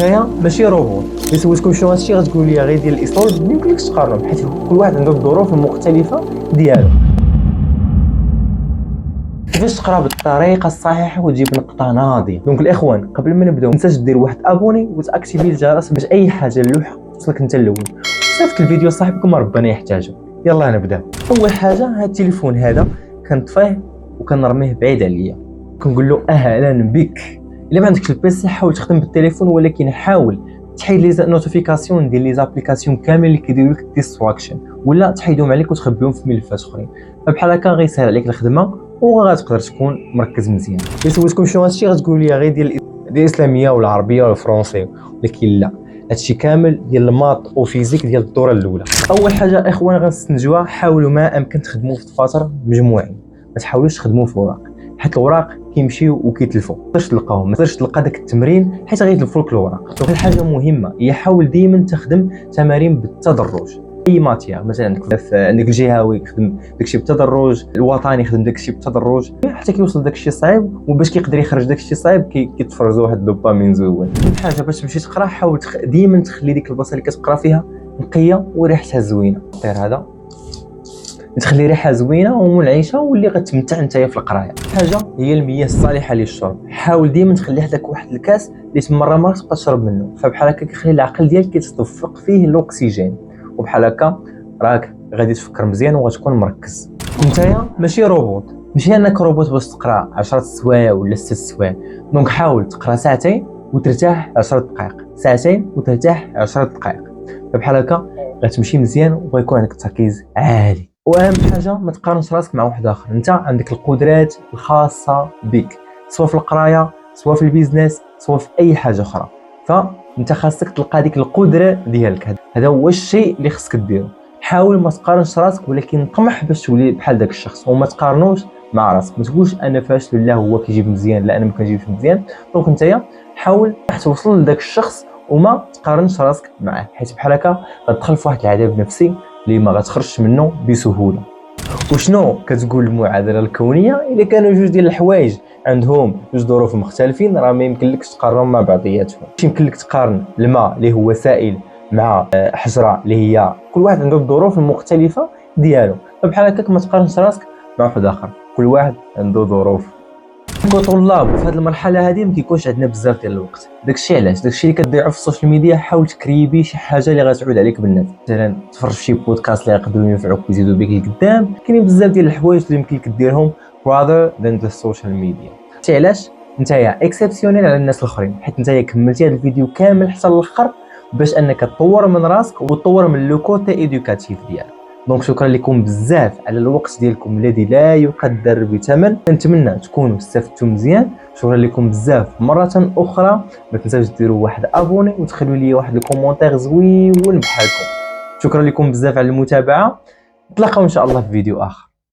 نتايا ماشي روبوت. اللي سولتكم شنو هادشي غتقول لي غير ديال الاسطول، ما يمكنلكش تقارنهم حيت كل واحد عنده الظروف المختلفه ديالو. كيفاش تقرا بالطريقه الصحيحه وتجيب نقطه ناضيه؟ دونك الاخوان قبل ما نبداو متنساش دير واحد ابوني وتاكتيفي الجرس باش اي حاجه اللوحه توصلك انت الاول. صيفط الفيديو لصاحبكم ربنا يحتاجه. يلا نبدا. اول حاجه هاد التليفون هذا كنطفيه وكنرميه بعيد عليا، كنقول له اهلا بك. الا ما عندكش البيسي حاول تخدم بالتليفون، ولكن حاول تحيد لي نوتيفيكاسيون ديال لي زابليكاسيون كامل اللي كيديروا لك ديستراكشن، ولا تحيدهم عليك وتخبيهم في ملفات اخرين. فبحال هكا غيسهل عليك الخدمه وغتقدر تكون مركز مزيان. الا سولتكم شنو هادشي غتقول لي غير ديال الاسلاميه والعربيه والفرنسيه، ولكن لا، هادشي كامل ديال الماط وفيزيك ديال الدوره الاولى. اول حاجه اخوان غنستنتجوها، حاولوا ما امكن تخدموا في الدفاتر مجموعين، ما تحاولوش تخدموا في اوراق حيت الاوراق كيمشيو وكيتلفوا، ما تقدرش تلقاهم، ما تقدرش تلقى داك التمرين حيت غيتلفوا لك الاوراق. دونك الحاجه مهمه هي حاول ديما تخدم تمارين بالتدرج. اي ماتير مثلا عندك الجهوي خدم داكشي بالتدرج، الوطني خدم داكشي بالتدرج حتى كيوصل داكشي صعيب، وباش كيقدر يخرج داكشي صعيب كيتفرزوا واحد الدوبامين زوين. حاجه باش تمشي تقرا حاول ديما تخلي ديك البلاصه اللي كتقرا فيها نقيه وريحتها زوينه. طير هذا تخلي ريحه زوينه ومنعشه واللي غتمتع نتايا في القرايه. حاجه هي المياه الصالحه للشرب، حاول ديما تخلي حداك واحد الكاس اللي تمرة ما تبقى تشرب منه، فبحال هكا كيخلي العقل ديالك كيتصفق فيه الاكسجين، وبحال هكا راك غادي تفكر مزيان وغتكون مركز. نتايا ماشي روبوت، ماشي انك روبوت باش تقرا 10 سوايع ولا 6 سوايع. دونك حاول تقرا ساعتين وترتاح 10 دقائق، ساعتين وترتاح 10 دقائق، فبحال هكا غتمشي مزيان وغيكون عندك التركيز عالي. واهم حاجه ما تقارنش راسك مع واحد اخر، انت عندك القدرات الخاصه بك، سواء في القرايه سواء في البيزنس سواء في اي حاجه اخرى، فانت خاصك تلقى ديك القدره ديالك. هذا هو الشيء اللي خصك ديرو. حاول ما تقارنش راسك، ولكن طمح باش تولي بحال داك الشخص، وما تقارنوش مع راسك. ما تقولش انا فاشل لا هو كيجيب مزيان لا انا ما كنجيبش مزيان. دونك نتايا حاول توصل لذاك الشخص وما تقارنش راسك معاه، حيت بحال هكا غتدخل في واحد العذاب نفسي اللي ما غتخرجش منه بسهوله. وشنو كتقول المعادله الكونيه؟ الا كانوا جوج ديال الحوايج عندهم جوج ظروف مختلفين راه ما يمكنلكش تقارنهم مع بعضياتهم. مش يمكن لك تقارن الماء اللي هو سائل مع حجره اللي هي كل واحد عنده الظروف المختلفه ديالو، فبحال هكاك ما تقارنش راسك مع واحد اخر، كل واحد عنده ظروف. كطلاب في هذه المرحله هذه ما كيكونش عندنا بزاف ديال الوقت، داكشي علاش داكشي اللي كتضيعو في السوشيال ميديا حاول تكريبي شي حاجه اللي غتعود عليك بالناس، مثلا تفرج في شي بودكاست اللي يقدروا ينفعوك ويزيدوا بك لقدام. كاينين بزاف ديال الحوايج اللي يمكن لك ديرهم rather than the social media. داكشي علاش نتايا اكسبسيونيل على الناس الاخرين، حيت نتايا كملتي هذا الفيديو كامل حتى الاخر باش انك تطور من راسك وتطور من لو كوتي ايدوكاتيف ديالك. دونك شكرا لكم بزاف على الوقت ديالكم الذي لا يقدر بثمن، نتمنى تكونوا استفدتوا مزيان. شكرا لكم بزاف مره اخرى، ما تنساوش ديروا واحد ابوني وتخلوا لي واحد الكومونتير زوين بحالكم. شكرا لكم بزاف على المتابعه، نتلاقاو ان شاء الله في فيديو اخر.